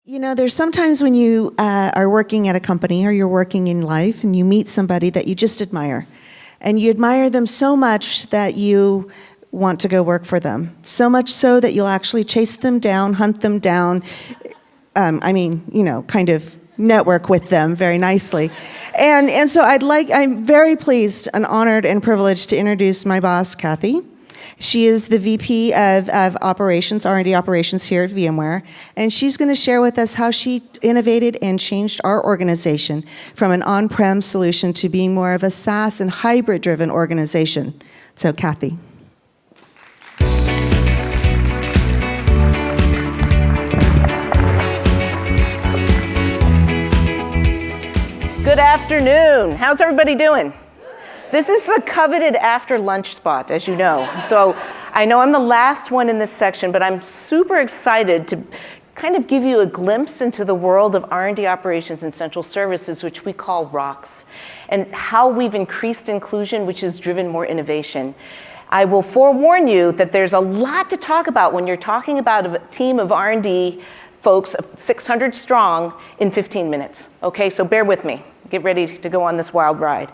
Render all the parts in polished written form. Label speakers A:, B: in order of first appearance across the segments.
A: You know, there's sometimes when you are working at a company or you're working in life and you meet somebody that you just admire. And you admire them so much that you want to go work for them. So much so that you'll actually chase them down, hunt them down. Kind of network with them very nicely. And so I'm very pleased and honored and privileged to introduce my boss, Kathy. She is the VP of operations, R&D operations here at VMware, and she's going to share with us how she innovated and changed our organization from an on-prem solution to being more of a SaaS and hybrid-driven organization. So, Kathy.
B: Good afternoon. How's everybody doing? This is the coveted after lunch spot, as you know. So I know I'm the last one in this section, but I'm super excited to kind of give you a glimpse into the world of R&D operations and central services, which we call ROCs, and how we've increased inclusion, which has driven more innovation. I will forewarn you that there's a lot to talk about when you're talking about a team of R&D folks, 600 strong, in 15 minutes. Okay, so bear with me. Get ready to go on this wild ride.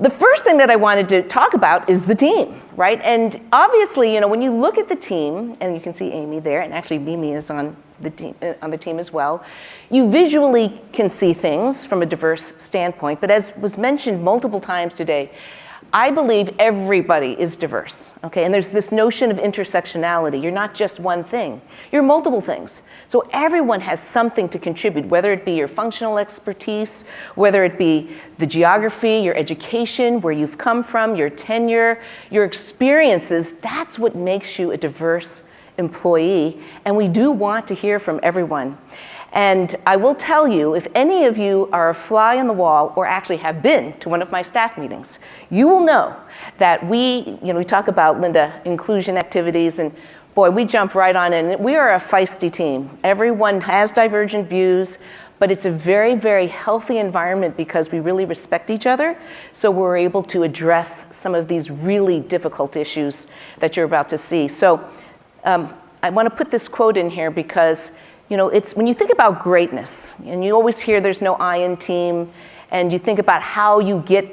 B: The first thing that I wanted to talk about is the team, right? And obviously, when you look at the team, and you can see Amy there, and actually Mimi is on the team as well, you visually can see things from a diverse standpoint. But as was mentioned multiple times today, I believe everybody is diverse, okay? And there's this notion of intersectionality. You're not just one thing. You're multiple things. So everyone has something to contribute, whether it be your functional expertise, whether it be the geography, your education, where you've come from, your tenure, your experiences. That's what makes you a diverse employee. And we do want to hear from everyone. And I will tell you, if any of you are a fly on the wall or actually have been to one of my staff meetings, you will know that we talk about, Linda, inclusion activities, and boy, we jump right on in. We are a feisty team. Everyone has divergent views, but it's a very, very healthy environment because we really respect each other. So we're able to address some of these really difficult issues that you're about to see. So I want to put this quote in here because it's when you think about greatness, and you always hear there's no I in team, and you think about how you get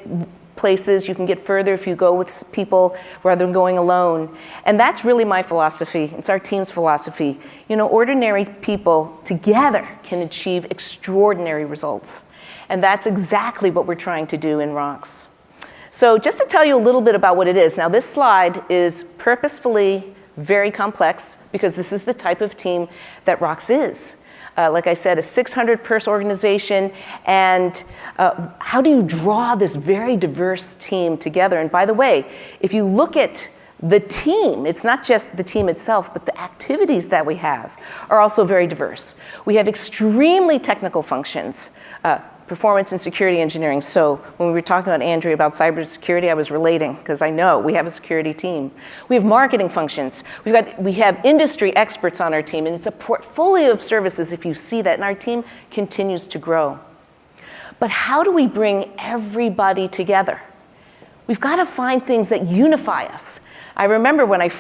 B: places, you can get further if you go with people rather than going alone. And that's really my philosophy. It's our team's philosophy. Ordinary people together can achieve extraordinary results. And that's exactly what we're trying to do in ROCs. So just to tell you a little bit about what it is. Now, this slide is purposefully very complex because this is the type of team that ROCs is. Like I said, a 600-person organization, and how do you draw this very diverse team together? And by the way, if you look at the team, it's not just the team itself, but the activities that we have are also very diverse. We have extremely technical functions, performance and security engineering. So when we were talking about Andrea about cybersecurity, I was relating because I know we have a security team. We have marketing functions. We have industry experts on our team, and it's a portfolio of services if you see that, and our team continues to grow. But how do we bring everybody together? We've got to find things that unify us. I remember when I've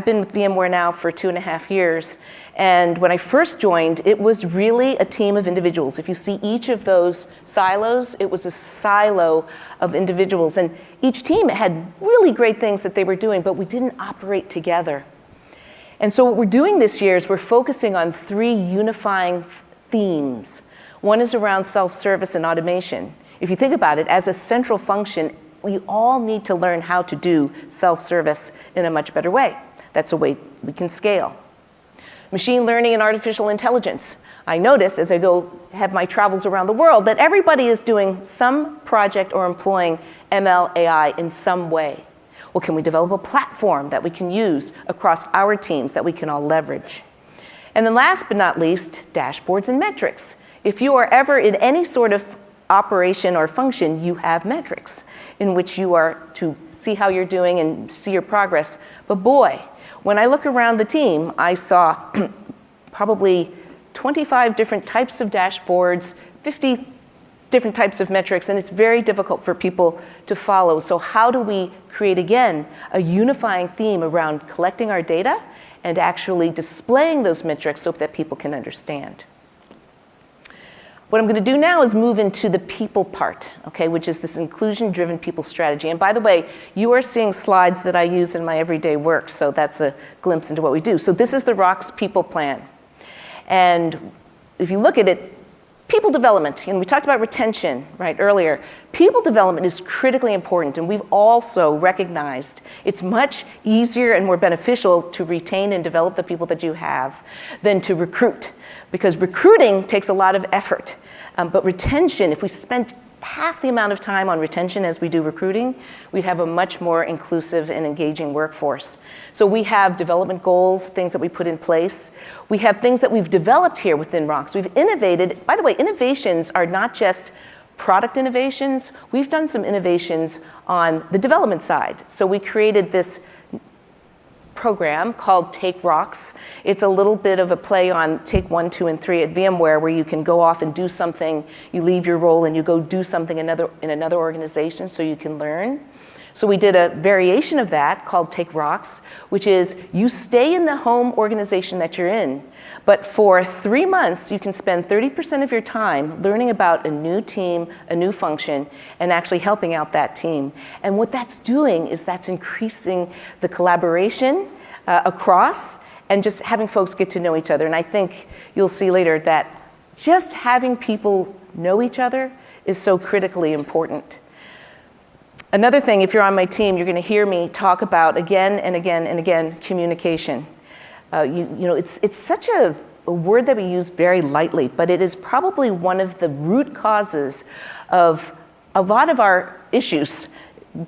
B: been with VMware now for 2.5 years, and when I first joined, it was really a team of individuals. If you see each of those silos, it was a silo of individuals, and each team had really great things that they were doing, but we didn't operate together. And so what we're doing this year is we're focusing on 3 unifying themes. One is around self-service and automation. If you think about it, as a central function, we all need to learn how to do self-service in a much better way. That's a way we can scale. Machine learning and artificial intelligence. I notice as I go have my travels around the world that everybody is doing some project or employing ML, AI in some way. Well, can we develop a platform that we can use across our teams that we can all leverage? And then last but not least, dashboards and metrics. If you are ever in any sort of operation or function, you have metrics in which you are to see how you're doing and see your progress. But boy, when I look around the team, I saw probably 25 different types of dashboards, 50 different types of metrics, and it's very difficult for people to follow. So how do we create, again, a unifying theme around collecting our data and actually displaying those metrics so that people can understand? What I'm going to do now is move into the people part, okay, which is this inclusion-driven people strategy. And by the way, you are seeing slides that I use in my everyday work, so that's a glimpse into what we do. So this is the ROC's people plan. And if you look at it, people development, we talked about retention, right, earlier. People development is critically important, and we've also recognized it's much easier and more beneficial to retain and develop the people that you have than to recruit, because recruiting takes a lot of effort. But retention, if we spent half the amount of time on retention as we do recruiting, we'd have a much more inclusive and engaging workforce. So we have development goals, things that we put in place. We have things that we've developed here within ROCs. We've innovated. By the way, innovations are not just product innovations. We've done some innovations on the development side. So we created this program called Take ROCs. It's a little bit of a play on Take 1, 2, and 3 at VMware, where you can go off and do something, you leave your role and you go do something in another organization so you can learn. So we did a variation of that called Take ROCs, which is you stay in the home organization that you're in, but for 3 months you can spend 30% of your time learning about a new team, a new function, and actually helping out that team. And what that's doing is that's increasing the collaboration across and just having folks get to know each other. And I think you'll see later that just having people know each other is so critically important. Another thing, if you're on my team, you're going to hear me talk about again and again and again communication. It's such a word that we use very lightly, but it is probably one of the root causes of a lot of our issues,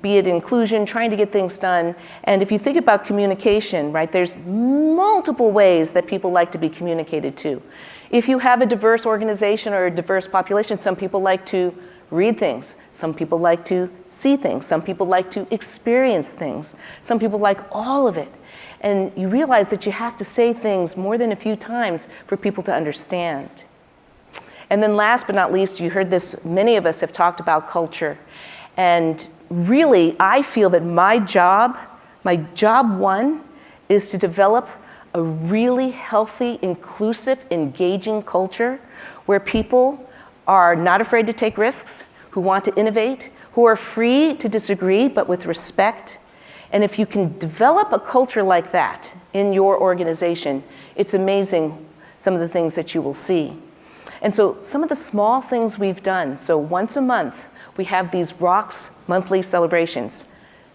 B: be it inclusion, trying to get things done. And if you think about communication, right, there's multiple ways that people like to be communicated to. If you have a diverse organization or a diverse population, some people like to read things. Some people like to see things. Some people like to experience things. Some people like all of it. And you realize that you have to say things more than a few times for people to understand. And then last but not least, you heard this, many of us have talked about culture. And really, I feel that my job one, is to develop a really healthy, inclusive, engaging culture where people are not afraid to take risks, who want to innovate, who are free to disagree, but with respect. And if you can develop a culture like that in your organization, it's amazing some of the things that you will see. And so some of the small things we've done, so once a month, we have these ROCs monthly celebrations.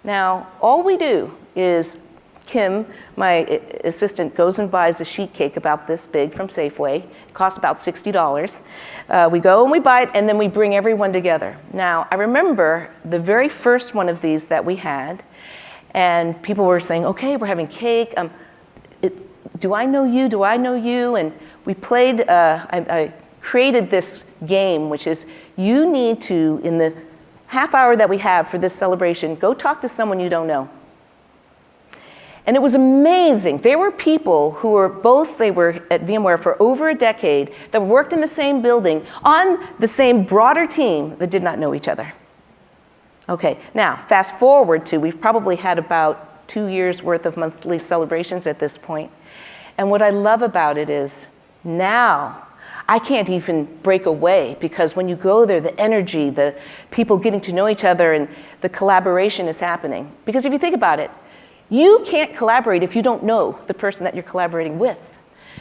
B: Now, all we do is Kim, my assistant, goes and buys a sheet cake about this big from Safeway. It costs about $60. We go and we buy it, and then we bring everyone together. Now, I remember the very first one of these that we had, and people were saying, okay, we're having cake. Do I know you? Do I know you? And we played, I created this game, which is you need to, in the half hour that we have for this celebration, go talk to someone you don't know. And it was amazing. There were people who they were at VMware for over a decade, that worked in the same building, on the same broader team, that did not know each other. Okay, now fast forward to, we've probably had about 2 years worth of monthly celebrations at this point. And what I love about it is now I can't even break away, because when you go there, the energy, the people getting to know each other, and the collaboration is happening. Because if you think about it, you can't collaborate if you don't know the person that you're collaborating with.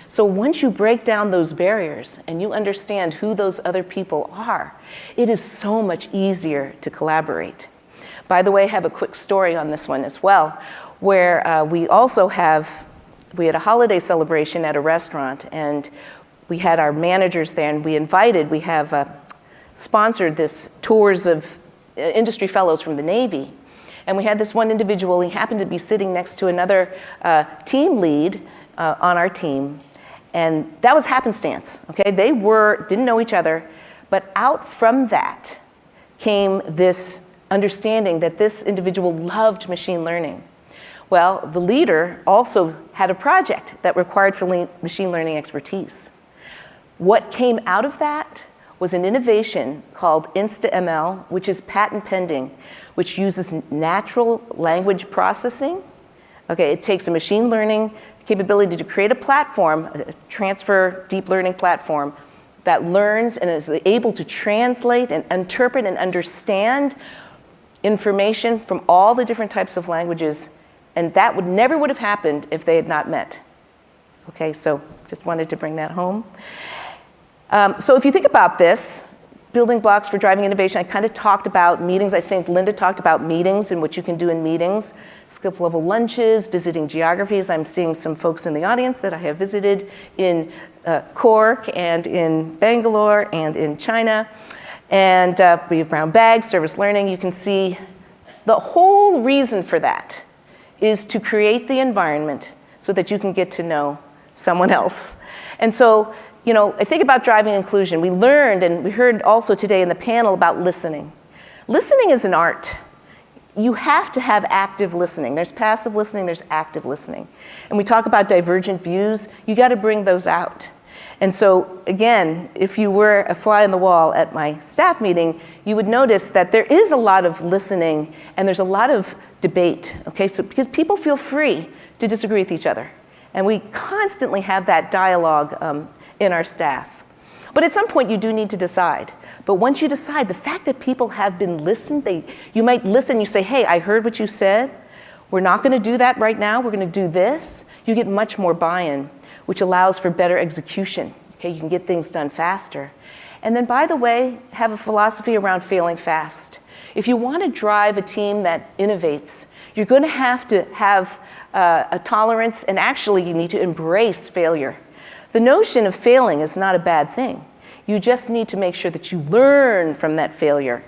B: So once you break down those barriers and you understand who those other people are, it is so much easier to collaborate. By the way, I have a quick story on this one as well, where we had a holiday celebration at a restaurant, and we had our managers there, and we have sponsored this tours of industry fellows from the Navy. And we had this one individual, he happened to be sitting next to another team lead on our team. And that was happenstance, okay? They didn't know each other, but out from that came this understanding that this individual loved machine learning. Well, the leader also had a project that required machine learning expertise. What came out of that was an innovation called InstaML, which is patent pending, which uses natural language processing. Okay, it takes a machine learning capability to create a platform, a transfer deep learning platform, that learns and is able to translate and interpret and understand information from all the different types of languages, and that never would have happened if they had not met. Okay, so just wanted to bring that home. So if you think about this, building blocks for driving innovation, I kind of talked about meetings. I think Linda talked about meetings and what you can do in meetings, skip level lunches, visiting geographies. I'm seeing some folks in the audience that I have visited in Cork and in Bangalore and in China. And we have brown bags, service learning. You can see the whole reason for that is to create the environment so that you can get to know someone else. And so, you know, I think about driving inclusion. We learned, and we heard also today in the panel about listening. Listening is an art. You have to have active listening. There's passive listening, there's active listening. And we talk about divergent views, you gotta bring those out. And so, again, if you were a fly on the wall at my staff meeting, you would notice that there is a lot of listening and there's a lot of debate, okay? So, because people feel free to disagree with each other. And we constantly have that dialogue in our staff. But at some point you do need to decide. But once you decide, the fact that people have been listened, you might listen, you say, hey, I heard what you said. We're not gonna do that right now, we're gonna do this. You get much more buy-in, which allows for better execution. Okay, you can get things done faster. And then, by the way, have a philosophy around failing fast. If you wanna drive a team that innovates, you're gonna have to have a tolerance, and actually you need to embrace failure. The notion of failing is not a bad thing. You just need to make sure that you learn from that failure.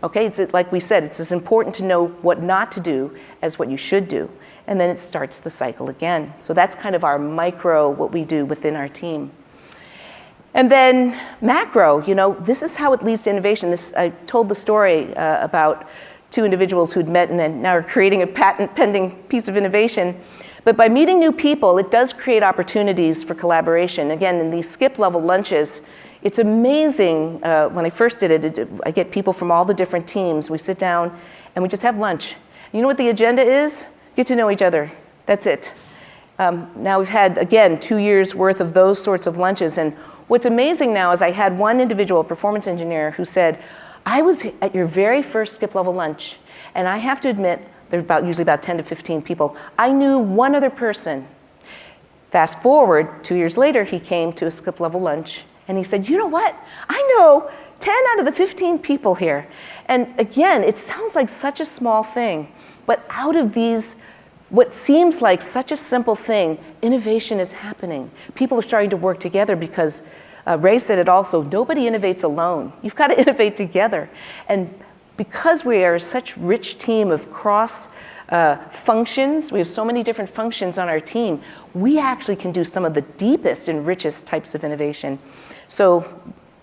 B: Okay, it's like we said, it's as important to know what not to do as what you should do. And then it starts the cycle again. So that's kind of our micro, what we do within our team. And then macro, you know, this is how it leads to innovation. I told the story about two individuals who'd met and then now are creating a patent pending piece of innovation. But by meeting new people, it does create opportunities for collaboration. Again, in these skip level lunches, it's amazing. When I first did it, I get people from all the different teams. We sit down and we just have lunch. You know what the agenda is? Get to know each other. That's it. Now we've had, again, 2 years worth of those sorts of lunches. And what's amazing now is I had one individual, a performance engineer, who said, I was at your very first skip level lunch, and I have to admit, there are usually about 10 to 15 people. I knew one other person. Fast forward, 2 years later, he came to a skip level lunch, and he said, you know what? I know 10 out of the 15 people here. And again, it sounds like such a small thing, but out of these, what seems like such a simple thing, innovation is happening. People are starting to work together because Ray said it also, nobody innovates alone. You've got to innovate together. And because we are such a rich team of cross functions, we have so many different functions on our team, we actually can do some of the deepest and richest types of innovation. So,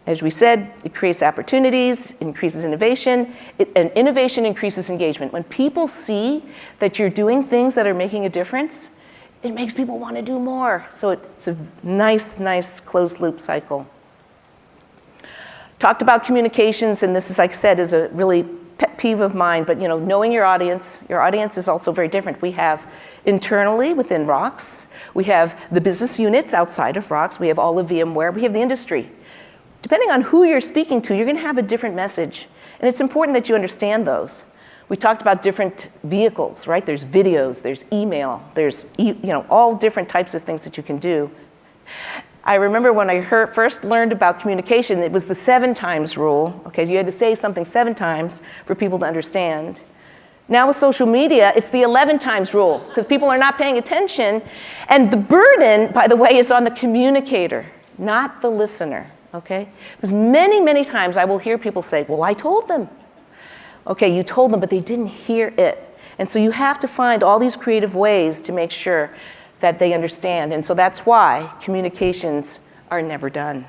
B: as we said, it creates opportunities, increases innovation, and innovation increases engagement. When people see that you're doing things that are making a difference, it makes people want to do more. So it's a nice closed loop cycle. Talked about communications, and this is, like I said, is a really pet peeve of mine, but you know, knowing your audience is also very different. We have internally within ROCs, we have the business units outside of ROCs, we have all of VMware, we have the industry. Depending on who you're speaking to, you're gonna have a different message. And it's important that you understand those. We talked about different vehicles, right? There's videos, there's email, there's all different types of things that you can do. I remember when I first learned about communication, it was the 7 times rule. Okay, you had to say something 7 times for people to understand. Now with social media, it's the 11 times rule, because people are not paying attention. And the burden, by the way, is on the communicator, not the listener, okay? Because many times I will hear people say, well, I told them. Okay, you told them, but they didn't hear it. And so you have to find all these creative ways to make sure that they understand. And so that's why communications are never done.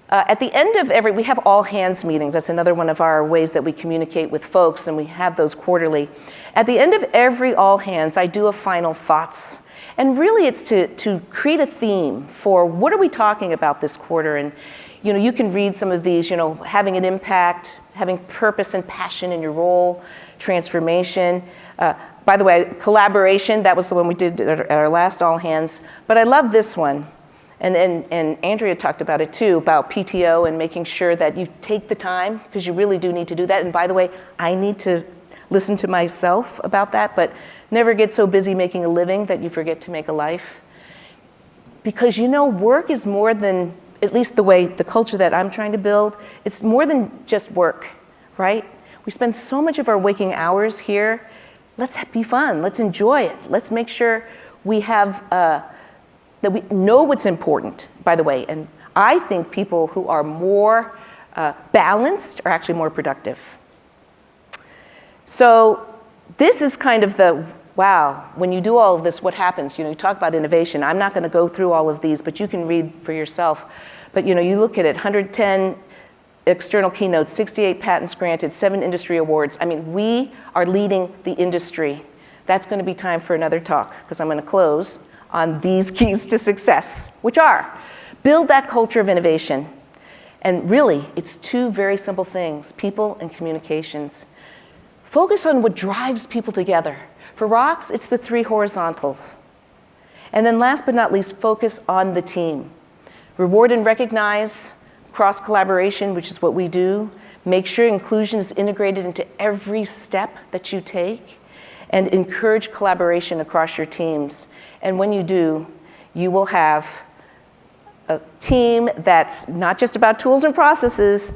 B: At the end of we have all hands meetings. That's another one of our ways that we communicate with folks, and we have those quarterly. At the end of every all hands, I do a final thoughts. And really it's to create a theme for what are we talking about this quarter. And you can read some of these, having an impact, having purpose and passion in your role, transformation. By the way, collaboration, that was the one we did at our last all hands. But I love this one. And Andrea talked about it too, about PTO and making sure that you take the time, because you really do need to do that. And by the way, I need to listen to myself about that, but never get so busy making a living that you forget to make a life. Because work is more than, at least the culture that I'm trying to build, it's more than just work, right? We spend so much of our waking hours here. Let's be fun, let's enjoy it. Let's make sure we have, that we know what's important, by the way. And I think people who are more balanced are actually more productive. So this is kind of the, wow, when you do all of this, what happens? You talk about innovation. I'm not going to go through all of these, but you can read for yourself. But you look at it, 110 external keynotes, 68 patents granted, 7 industry awards. I mean, we are leading the industry. That's going to be time for another talk, because I'm going to close on these keys to success, which are build that culture of innovation. And really, it's 2 very simple things, people and communications. Focus on what drives people together. For rocks, it's the 3 horizontals. And then last but not least, focus on the team. Reward and recognize cross-collaboration, which is what we do. Make sure inclusion is integrated into every step that you take. And encourage collaboration across your teams. And when you do, you will have a team that's not just about tools and processes,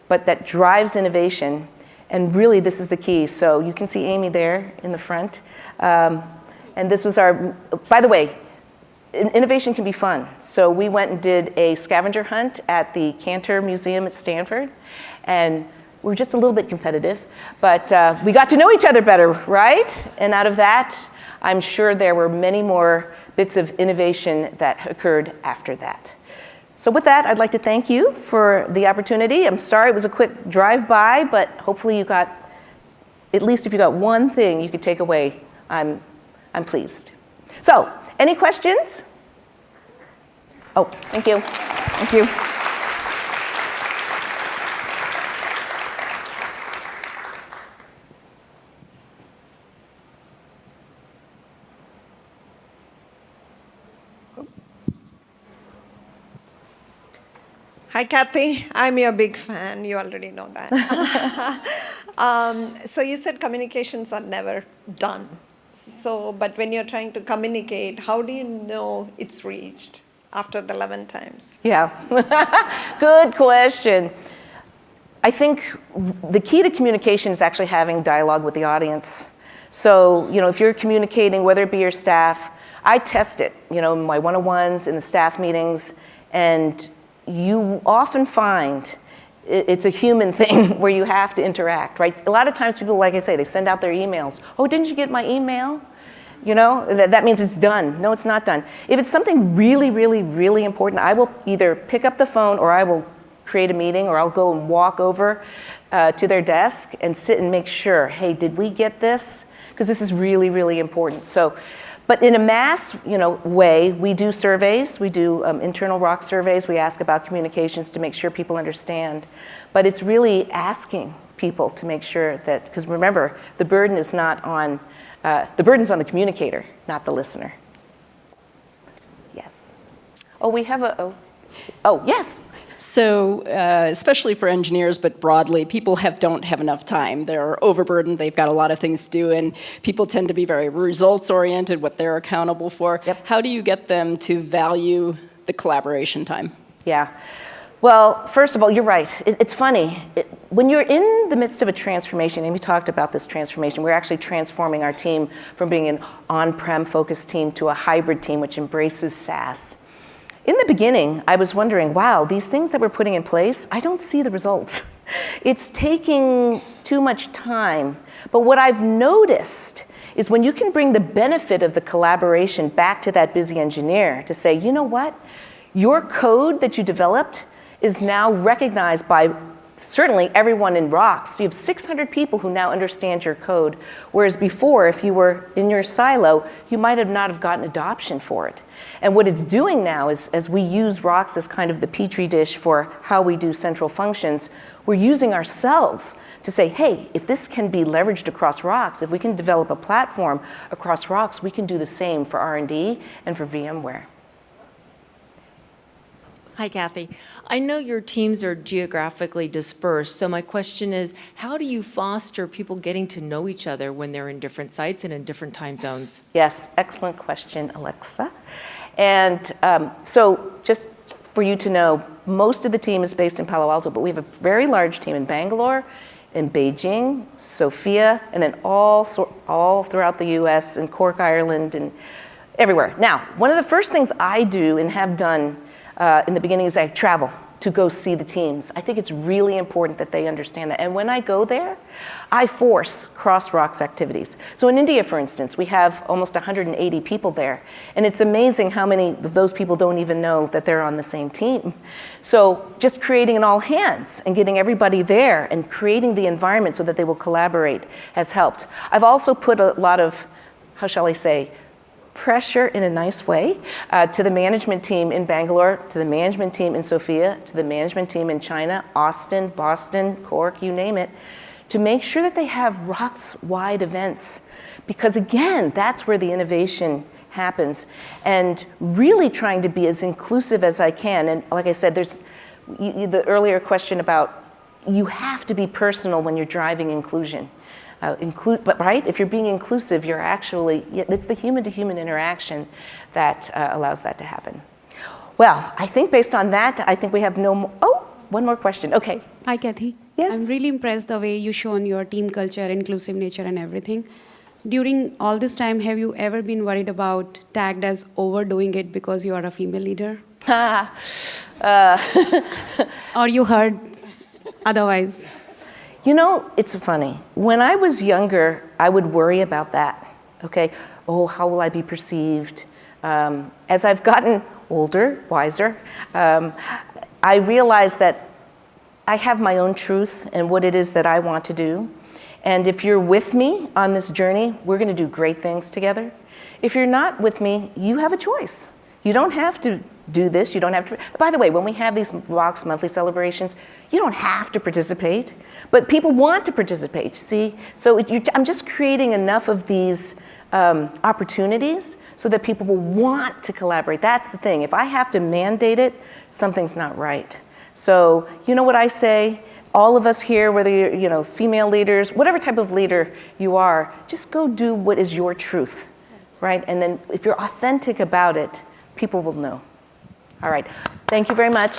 B: but that drives innovation. And really, this is the key. So you can see Amy there in the front. And this was our, by the way, innovation can be fun. So we went and did a scavenger hunt at the Cantor Museum at Stanford. And we're just a little bit competitive. But we got to know each other better, right? And out of that, I'm sure there were many more bits of innovation that occurred after that. So with that, I'd like to thank you for the opportunity. I'm sorry it was a quick drive-by, but hopefully you got, at least if you got one thing you could take away, I'm pleased. So, any questions? Oh, thank you. Thank you.
C: Hi, Kathy. I'm your big fan. You already know that. So you said communications are never done. So, but when you're trying to communicate, how do you know it's reached after the 11 times?
B: Yeah, good question. I think the key to communication is actually having dialogue with the audience. So, if you're communicating, whether it be your staff, I test it, in my one-on-ones, in the staff meetings, and you often find it's a human thing where you have to interact, right? A lot of times people, like I say, they send out their emails. Oh, didn't you get my email? That means it's done. No, it's not done. If it's something really, really, really important, I will either pick up the phone or I will create a meeting or I'll go and walk over to their desk and sit and make sure, hey, did we get this? Because this is really, really important. So, but in a mass, way, we do surveys. We do internal ROC surveys. We ask about communications to make sure people understand. But it's really asking people to make sure that, because remember, the burden is not on, the burden's on the communicator, not the listener. Yes. Oh, we have a, oh, yes.
D: So, especially for engineers, but broadly, people don't have enough time. They're overburdened, they've got a lot of things to do, and people tend to be very results-oriented, what they're accountable for.
B: Yep.
D: How do you get them to value the collaboration time?
B: Yeah. Well, first of all, you're right. It's funny. When you're in the midst of a transformation, and we talked about this transformation, we're actually transforming our team from being an on-prem focused team to a hybrid team which embraces SaaS. In the beginning, I was wondering, wow, these things that we're putting in place, I don't see the results. It's taking too much time. But what I've noticed is when you can bring the benefit of the collaboration back to that busy engineer to say, you know what? Your code that you developed is now recognized by certainly everyone in ROCs. You have 600 people who now understand your code, whereas before, if you were in your silo, you might not have gotten adoption for it. And what it's doing now is, as we use ROCs as kind of the petri dish for how we do central functions, we're using ourselves to say, hey, if this can be leveraged across ROCs, if we can develop a platform across ROCs, we can do the same for R&D and for VMware.
E: Hi, Kathy. I know your teams are geographically dispersed, so my question is, how do you foster people getting to know each other when they're in different sites and in different time zones?
B: Yes, excellent question, Alexa. And so just for you to know, most of the team is based in Palo Alto, but we have a very large team in Bangalore, in Beijing, Sofia, and then all throughout the US and Cork, Ireland, and everywhere. Now, one of the first things I do and have done in the beginning is I travel to go see the teams. I think it's really important that they understand that. And when I go there, I force cross-ROCs activities. So in India, for instance, we have almost 180 people there. And it's amazing how many of those people don't even know that they're on the same team. So just creating an all hands and getting everybody there and creating the environment so that they will collaborate has helped. I've also put a lot of, how shall I say, pressure in a nice way to the management team in Bangalore, to the management team in Sofia, to the management team in China, Austin, Boston, Cork, you name it, to make sure that they have ROCs-wide events. Because again, that's where the innovation happens. And really trying to be as inclusive as I can. And like I said, there's the earlier question about you have to be personal when you're driving inclusion. But right, if you're being inclusive, you're actually, it's the human-to-human interaction that allows that to happen. Well, I think based on that, I think we have no more, one more question, okay.
F: Hi, Kathy.
B: Yes?
F: I'm really impressed the way you shown your team culture, inclusive nature and everything. During all this time, have you ever been worried about tagged as overdoing it because you are a female leader? Or you heard otherwise?
B: You know, it's funny. When I was younger, I would worry about that, okay? Oh, how will I be perceived? As I've gotten older, wiser, I realized that I have my own truth and what it is that I want to do. And if you're with me on this journey, we're gonna do great things together. If you're not with me, you have a choice. You don't have to do this, you don't have to. By the way, when we have these ROCs monthly celebrations, you don't have to participate, but people want to participate, see? So I'm just creating enough of these opportunities so that people will want to collaborate. That's the thing. If I have to mandate it, something's not right. So you know what I say? All of us here, whether you're female leaders, whatever type of leader you are, just go do what is your truth, right? And then if you're authentic about it, people will know. All right, thank you very much.